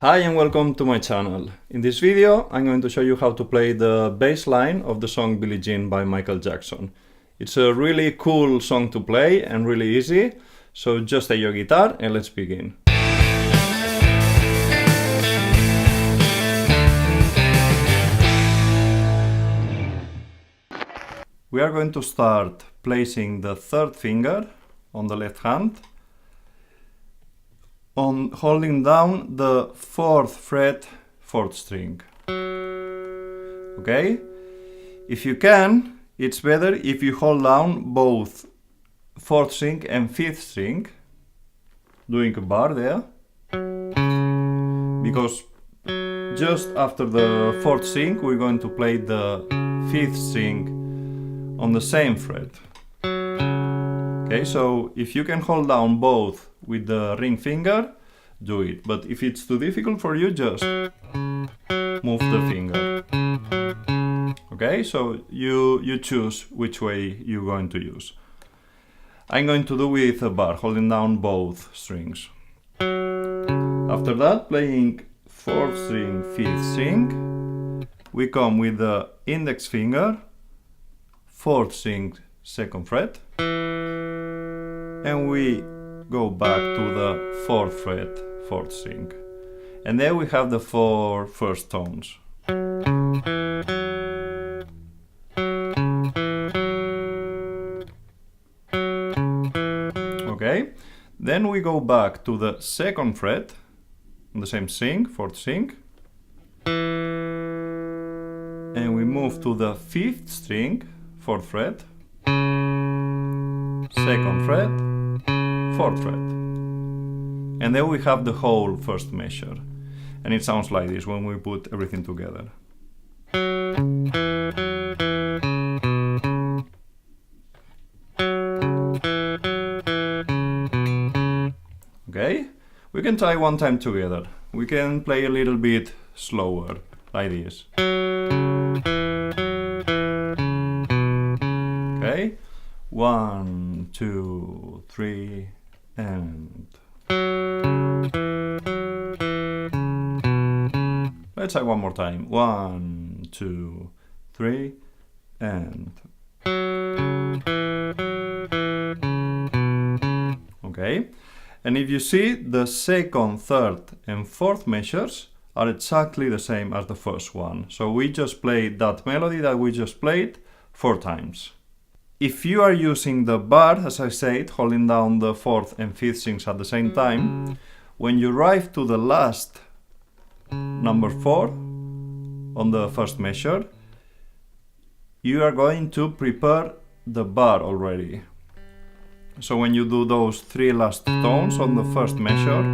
Hi and welcome to my channel. In this video I'm going to show you how to play the bass line of the song Billie Jean by Michael Jackson. It's a really cool song to play and really easy, so just take your guitar and let's begin. We are going to start placing the third finger on the left hand, on holding down the 4th fret, 4th string. Okay? If you can, it's better if you hold down both 4th string and 5th string, doing a bar there, because just after the 4th string we're going to play the 5th string on the same fret. Okay, so if you can hold down both with the ring finger, do it. But if it's too difficult for you, just move the finger. Okay, so you choose which way you're going to use. I'm going to do with a bar, holding down both strings. After that, playing 4th string, 5th string, we come with the index finger, 4th string, 2nd fret, and we go back to the 4th fret, 4th string. And there we have the 4 first tones. Okay, then we go back to the 2nd fret on the same string, 4th string, and we move to the 5th string, 4th fret, 2nd fret, 4th fret. And then we have the whole first measure. And it sounds like this when we put everything together. Okay? We can try one time together. We can play a little bit slower, like this. Okay? 1, 2, 3, and... Let's try one more time. 1, 2, 3, and... Okay? And if you see, the 2nd, 3rd, and 4th measures are exactly the same as the first one. So we just played that melody that we just played 4 times. If you are using the bar, as I said, holding down the 4th and 5th strings at the same time, when you arrive to the last number 4 on the first measure, you are going to prepare the bar already. So when you do those 3 last tones on the first measure,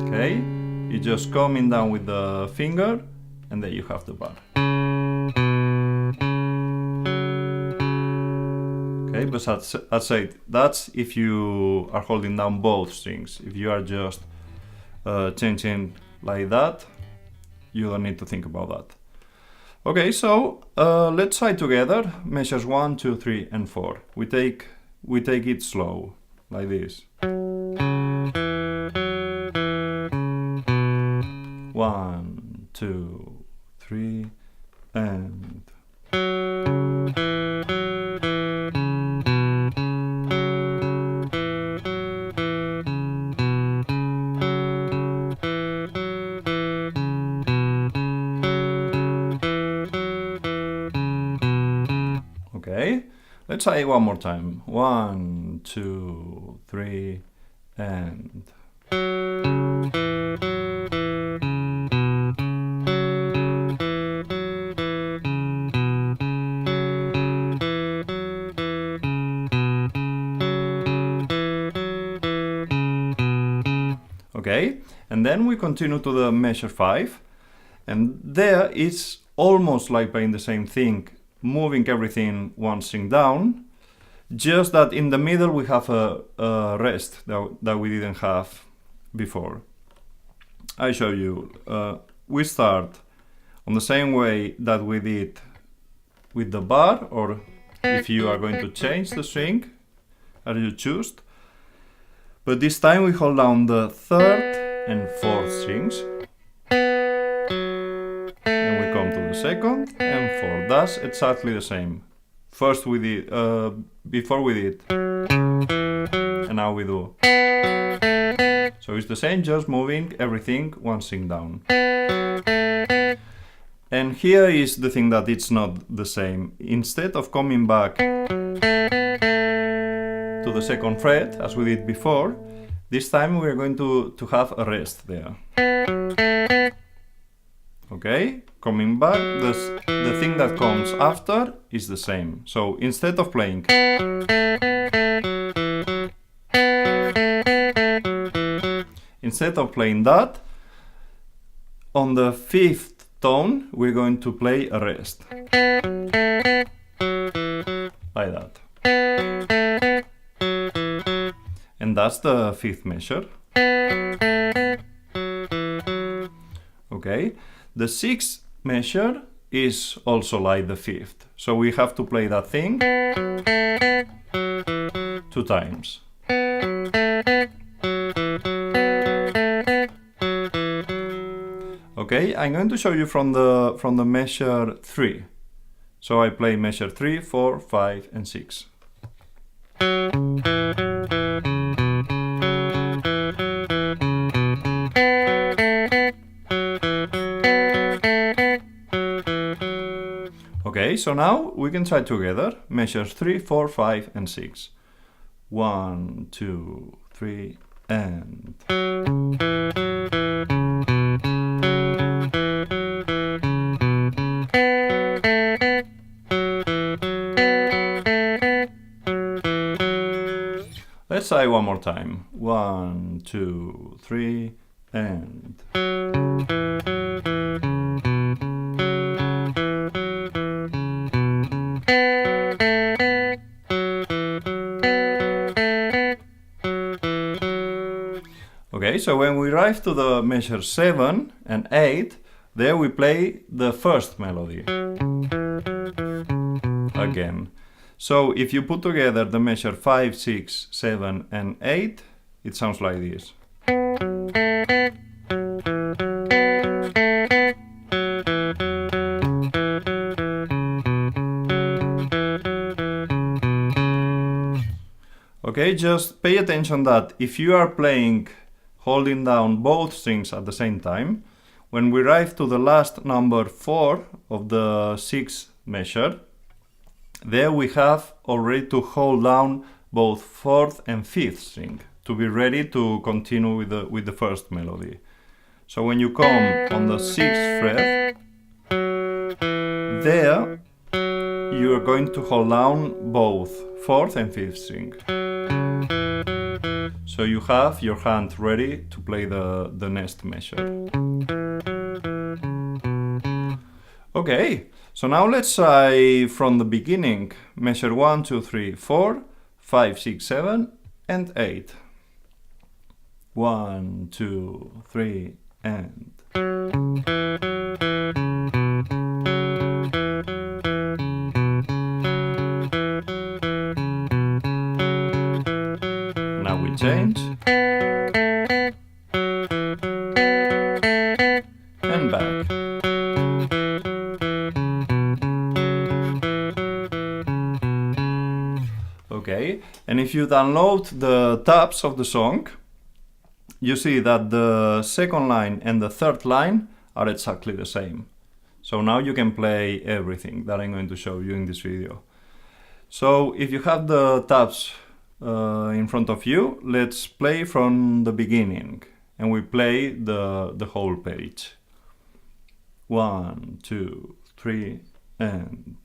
okay, you just coming down with the finger and then you have the bar. Okay, but as I said, that's if you are holding down both strings. If you are just changing like that, you don't need to think about that. Okay, so let's try together measures 1, 2, 3, and 4. We take it slow, like this. 1, 2, 3, and... Okay, let's try it one more time. 1, 2, 3, and... Okay, and then we continue to the measure 5, and there it's almost like playing the same thing, moving everything one string down, just that in the middle we have a rest that we didn't have before. I show you. We start on the same way that we did with the bar, or if you are going to change the string as you choose, But this time we hold down the third and fourth strings. And we come to the second and fourth. That's exactly the same. First we did, before we did, and now we do. So it's the same, just moving everything one string down. And here is the thing that it's not the same. Instead of coming back to the second fret, as we did before, this time we're going to have a rest there. Okay, coming back, the thing that comes after is the same. So instead of playing, that, on the fifth tone we're going to play a rest. Like that. And that's the fifth measure. Okay, the sixth measure is also like the fifth. So we have to play that thing 2 times. Okay, I'm going to show you from the measure 3. So I play measure 3, 4, 5 and 6. Okay, so now we can try together measures 3, 4, 5 and 6. 1, 2, 3 and... Let's try one more time. 1, 2, 3 and... Okay, so when we arrive to the measure 7 and 8, there we play the first melody again. So if you put together the measure 5, 6, 7 and 8, it sounds like this. Okay, just pay attention that if you are playing holding down both strings at the same time, when we arrive to the last number 4 of the 6th measure, there we have already to hold down both 4th and 5th string to be ready to continue with the first melody. So when you come on the 6th fret, there you are going to hold down both 4th and 5th string. So you have your hand ready to play the next measure. Okay, so now let's try from the beginning. Measure 1, 2, 3, 4, 5, 6, 7 and 8. 1, 2, 3 and... Now we change. And back. Okay, and if you download the tabs of the song, you see that the second line and the third line are exactly the same. So now you can play everything that I'm going to show you in this video. So if you have the tabs in front of you, let's play from the beginning and we play the whole page. 1, 2, 3 and...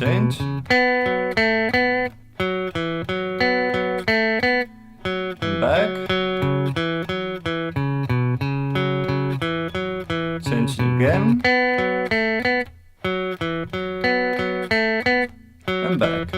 Change. And back. Change again. And back.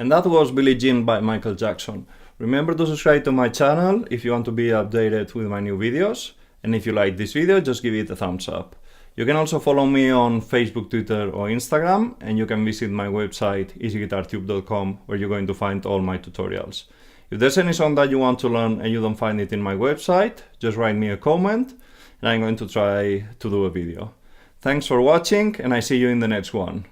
And that was Billie Jean by Michael Jackson. Remember to subscribe to my channel if you want to be updated with my new videos. And if you like this video, just give it a thumbs up. You can also follow me on Facebook, Twitter or Instagram, and you can visit my website EasyGuitarTube.com, where you're going to find all my tutorials. If there's any song that you want to learn and you don't find it in my website, just write me a comment and I'm going to try to do a video. Thanks for watching, and I see you in the next one.